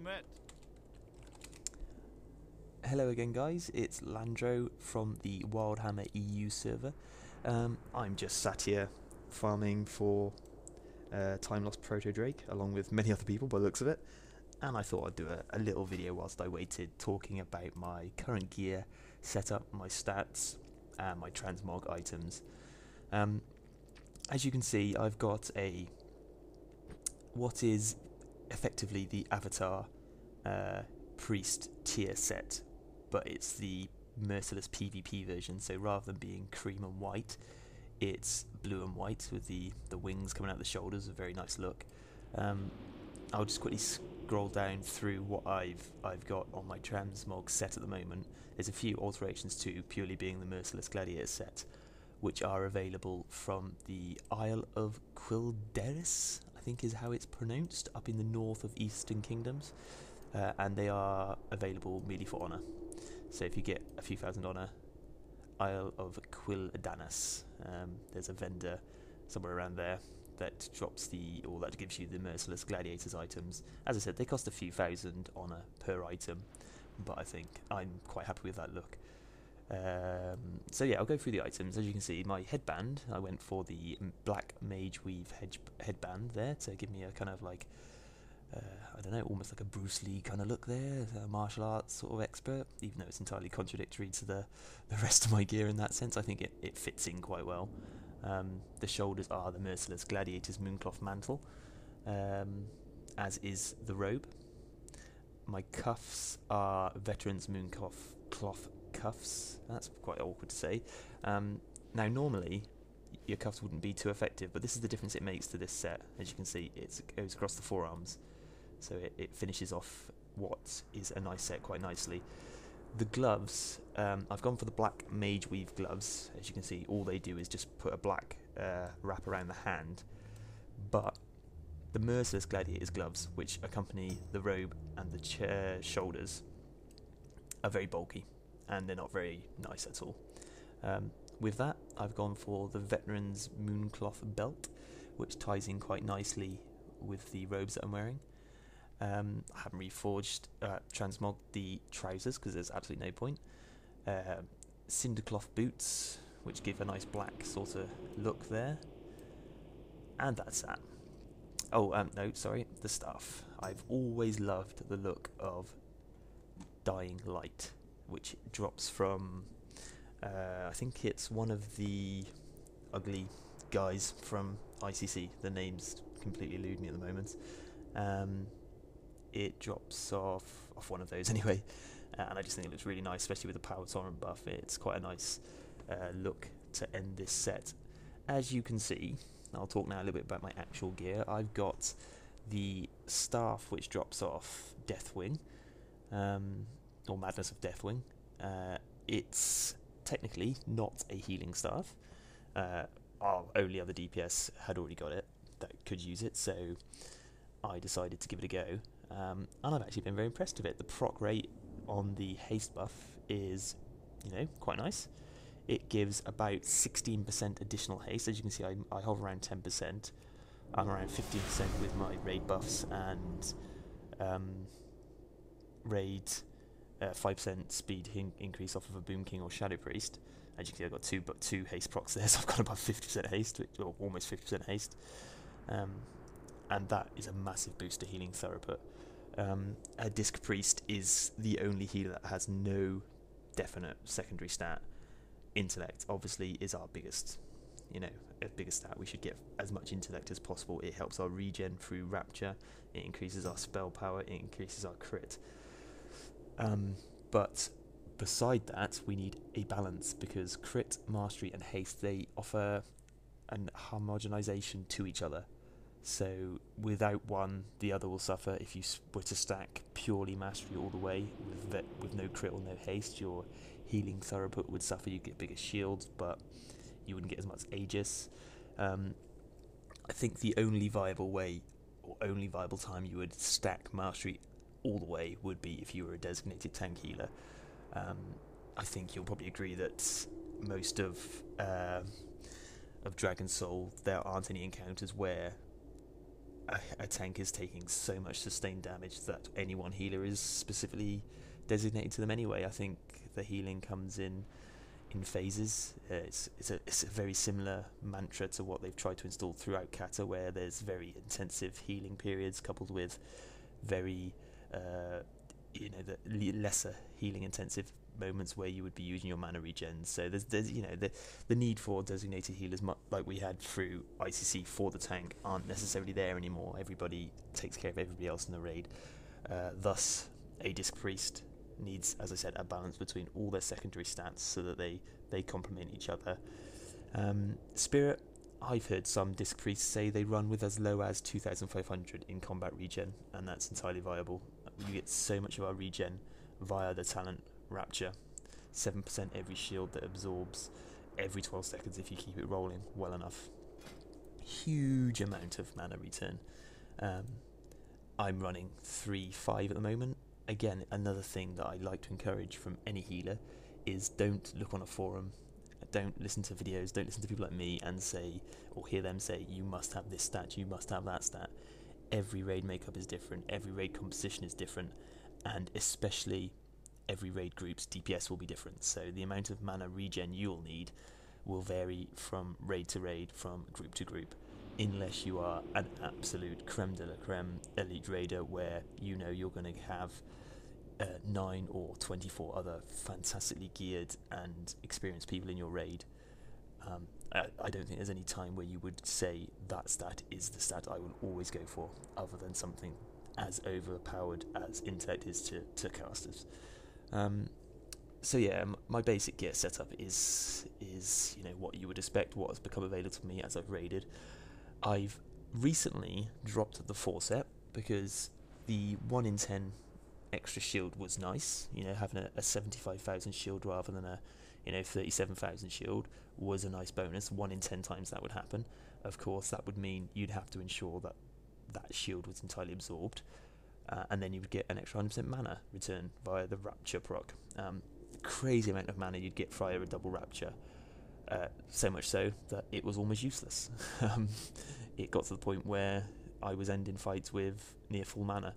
met. Hello again guys, it's Landroe from the Wildhammer EU server. I'm just sat here farming for Time Lost Proto Drake along with many other people by the looks of it, and I thought I'd do a little video whilst I waited talking about my current gear setup, my stats and my transmog items. As you can see, I've got what is effectively the Avatar Priest tier set, but it's the Merciless PvP version, so rather than being cream and white, it's blue and white with the wings coming out the shoulders, a very nice look. I'll just quickly scroll down through what I've got on my Transmog set at the moment. There's a few alterations too, purely being the Merciless Gladiator set, which are available from the Isle of Quel'Danas, I think is how it's pronounced, up in the north of Eastern Kingdoms. And they are available merely for honour. So if you get a few thousand honour, Isle of Quel'Danas, there's a vendor somewhere around there that drops that gives you the Merciless Gladiators items. As I said, they cost a few thousand honour per item, but I think I'm quite happy with that look. So yeah, I'll go through the items. As you can see, my headband, I went for the black Mageweave headband there to give me a kind of like I don't know, almost like a Bruce Lee kind of look there, a martial arts sort of expert, even though it's entirely contradictory to the rest of my gear in that sense. I think it fits in quite well. The shoulders are the Merciless Gladiator's Mooncloth Mantle, as is the robe. My cuffs are Veterans Mooncloth cuffs. That's quite awkward to say. Now normally your cuffs wouldn't be too effective, but this is the difference it makes to this set. As you can see, it goes across the forearms, so it finishes off what is a nice set quite nicely. The gloves, I've gone for the black Mageweave gloves. As you can see, all they do is just put a black wrap around the hand, but the Merciless Gladiator's gloves, which accompany the robe and the shoulders, are very bulky, and they're not very nice at all. With that, I've gone for the Veterans Mooncloth belt, which ties in quite nicely with the robes that I'm wearing. I haven't reforged, transmogged the trousers because there's absolutely no point. Cidercloth boots, which give a nice black sort of look there. And that's that. Oh, no, sorry, the staff. I've always loved the look of Dying Light, which drops from I think it's one of the ugly guys from ICC. The names completely elude me at the moment. It drops off one of those anyway, and I just think it looks really nice, especially with the power torrent buff. It's quite a nice look to end this set. As you can see, I'll talk now a little bit about my actual gear. I've got the staff which drops off Deathwing, or Madness of Deathwing. It's technically not a healing staff. Our only other DPS had already got it that could use it, so I decided to give it a go, and I've actually been very impressed with it. The proc rate on the haste buff is, quite nice. It gives about 16% additional haste. As you can see, I hover around 10%. I'm around 15% with my raid buffs and raid 5% speed increase off of a Boom King or Shadow Priest. As you can see, I've got two haste procs there, so I've got about 50% haste, or almost 50% haste. And that is a massive boost to healing throughput. A Disc Priest is the only healer that has no definite secondary stat. Intellect, obviously, is our biggest stat. We should get as much intellect as possible. It helps our regen through Rapture, it increases our spell power, it increases our crit. But beside that, we need a balance, because crit, mastery and haste, they offer an homogenization to each other. So without one, the other will suffer. If you were to stack purely mastery all the way with no crit or no haste, your healing throughput would suffer. You'd get bigger shields, but you wouldn't get as much Aegis. I think the only viable way, or only viable time you would stack mastery all the way would be if you were a designated tank healer. I think you'll probably agree that most of Dragon Soul, there aren't any encounters where a tank is taking so much sustained damage that any one healer is specifically designated to them anyway. I think the healing comes in phases. It's a very similar mantra to what they've tried to install throughout Kata, where there's very intensive healing periods coupled with very the lesser healing intensive moments where you would be using your mana regen. So there's the need for designated healers like we had through ICC for the tank aren't necessarily there anymore. Everybody takes care of everybody else in the raid. Thus, a Disc Priest needs, as I said, a balance between all their secondary stats so that they complement each other. Spirit, I've heard some Disc Priests say they run with as low as 2,500 in combat regen, and that's entirely viable. You get so much of our regen via the talent Rapture, 7% every shield that absorbs every 12 seconds if you keep it rolling well enough. Huge amount of mana return. I'm running 3-5 at the moment. Again, another thing that I like to encourage from any healer is don't look on a forum, don't listen to videos, don't listen to people like me and say, or hear them say, you must have this stat, you must have that stat. Every raid makeup is different, every raid composition is different, and especially every raid group's DPS will be different, so the amount of mana regen you'll need will vary from raid to raid, from group to group, unless you are an absolute creme de la creme elite raider where you know you're going to have 9 or 24 other fantastically geared and experienced people in your raid. I don't think there's any time where you would say that stat is the stat I will always go for, other than something as overpowered as intellect is to casters. So yeah, my basic gear setup is what you would expect, what has become available to me as I've raided. I've recently dropped the 4 set because the 1 in 10 extra shield was nice. Having a 75,000 shield rather than a 37,000 shield was a nice bonus. 1 in 10 times that would happen. Of course, that would mean you'd have to ensure that that shield was entirely absorbed. And then you would get an extra 100% mana return via the Rapture proc. Crazy amount of mana you'd get via a double Rapture. So much so that it was almost useless. It got to the point where I was ending fights with near full mana.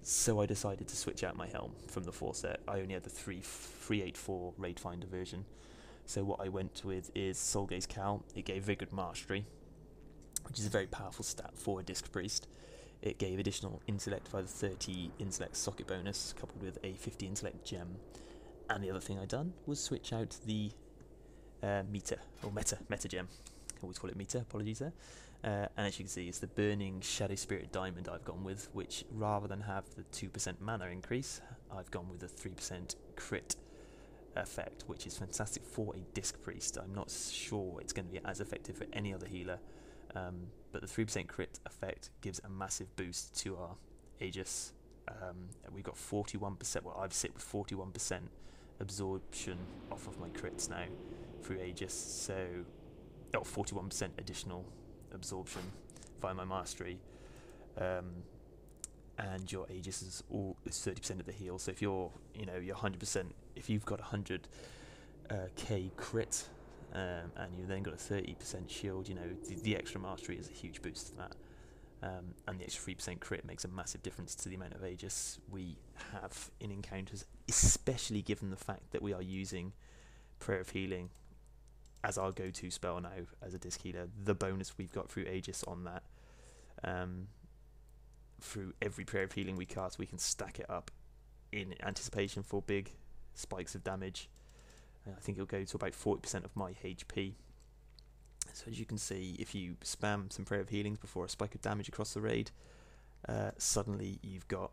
So I decided to switch out my helm from the 4 set. I only had the 384 Raid Finder version. So what I went with is Soulgaze Cal. It gave very good mastery, which is a very powerful stat for a Disc Priest. It gave additional intellect via the 30 intellect socket bonus, coupled with a 50 intellect gem. And the other thing I done was switch out the meta gem. I always call it meta, apologies there. And as you can see, it's the Burning Shadow Spirit Diamond I've gone with, which rather than have the 2% mana increase, I've gone with a 3% crit effect, which is fantastic for a Disc Priest. I'm not sure it's going to be as effective for any other healer. But the 3% crit effect gives a massive boost to our Aegis. We've got 41%, well, I've sit with 41% absorption off of my crits now through Aegis, so 41% additional absorption via my mastery, and your Aegis is 30% of the heal. So if you're 100%, if you've got 100k crit, and you then got a 30% shield, the extra mastery is a huge boost to that. And the extra 3% crit makes a massive difference to the amount of Aegis we have in encounters, especially given the fact that we are using Prayer of Healing as our go-to spell now as a Disc Healer. The bonus we've got through Aegis on that, through every Prayer of Healing we cast, we can stack it up in anticipation for big spikes of damage. I think it'll go to about 40% of my HP. So as you can see, if you spam some Prayer of Healings before a spike of damage across the raid, suddenly you've got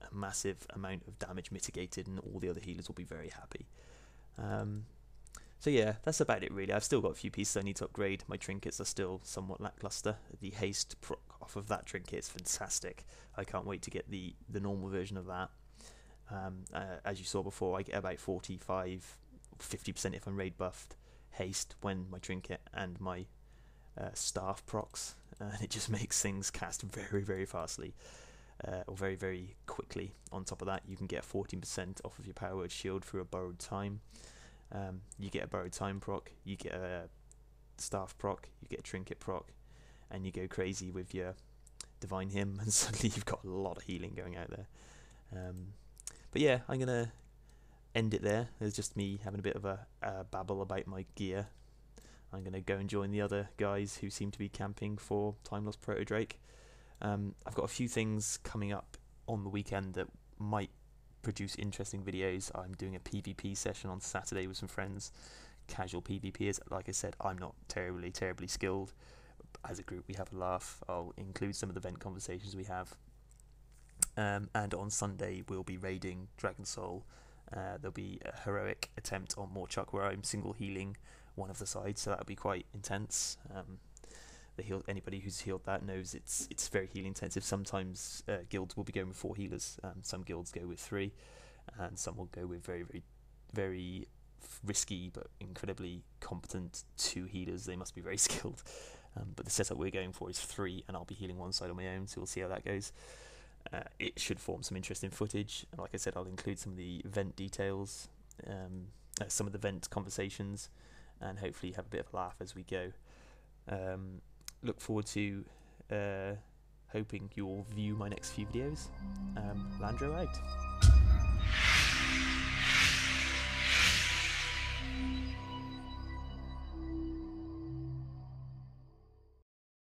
a massive amount of damage mitigated, and all the other healers will be very happy. So yeah, that's about it really. I've still got a few pieces I need to upgrade. My trinkets are still somewhat lackluster. The haste proc off of that trinket is fantastic. I can't wait to get the normal version of that. As you saw before, I get about 45-50% if I'm raid buffed haste when my trinket and my staff procs, and it just makes things cast very, very fastly, or very, very quickly. On top of that, you can get 14% off of your power word shield through a borrowed time. You get a borrowed time proc, you get a staff proc, you get a trinket proc, and you go crazy with your divine him, and suddenly you've got a lot of healing going out there. But yeah, I'm gonna end it there. There's just me having a bit of a babble about my gear. I'm gonna go and join the other guys who seem to be camping for Time Lost Proto Drake. I've got a few things coming up on the weekend that might produce interesting videos. I'm doing a PvP session on Saturday with some friends. Casual PvPers. Like I said, I'm not terribly skilled. As a group, we have a laugh. I'll include some of the vent conversations we have. And on Sunday, we'll be raiding Dragon Soul. There'll be a heroic attempt on Morchuk where I'm single healing one of the sides, so that'll be quite intense. Anybody who's healed that knows it's very healing intensive. Sometimes guilds will be going with 4 healers. Some guilds go with 3, and some will go with very risky but incredibly competent 2 healers. They must be very skilled. But the setup we're going for is 3, and I'll be healing one side on my own, so we'll see how that goes. It should form some interesting footage. And like I said, I'll include some of the event details, some of the event conversations, and hopefully have a bit of a laugh as we go. Look forward to hoping you all view my next few videos. Landroe out.